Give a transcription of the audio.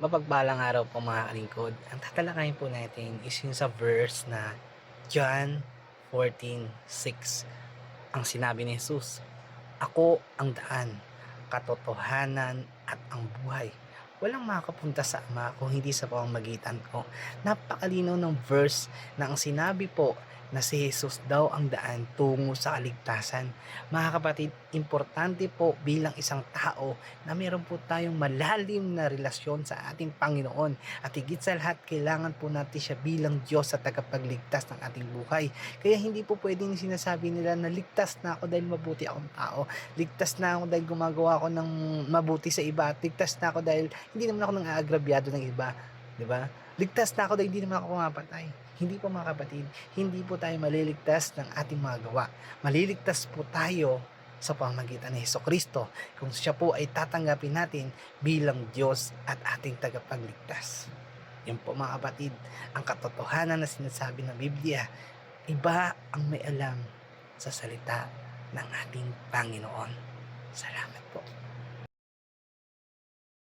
Mapagpalang araw po mga kalingkod. Ang tatalakayin po natin is yung sa verse na John 14:6. Ang sinabi ni Jesus, "Ako ang daan, katotohanan at ang buhay. Walang makakapunta sa Ama kung hindi sa pamamagitan ko." Napakalinaw ng verse na ang sinabi po na si Jesus daw ang daan tungo sa kaligtasan. Mga kapatid, importante po bilang isang tao na meron po tayong malalim na relasyon sa ating Panginoon. At higit sa lahat, kailangan po natin siya bilang Diyos sa tagapagligtas ng ating buhay. Kaya hindi po pwedeng sinasabi nila na ligtas na ako dahil mabuti akong tao. Ligtas na ako dahil gumagawa ako ng mabuti sa iba. At ligtas na ako dahil hindi naman ako nang aagrabyado ng iba. 'Di ba? Ligtas na ako dahil hindi naman ako pumapatay. Hindi po mga kapatid, hindi po tayo maliligtas ng ating mga gawa. Maliligtas po tayo sa pamamagitan ni Hesukristo kung siya po ay tatanggapin natin bilang Diyos at ating tagapagligtas. Yun po mga kapatid, ang katotohanan na sinasabi ng Biblia, iba ang may alam sa salita ng ating Panginoon. Salamat po.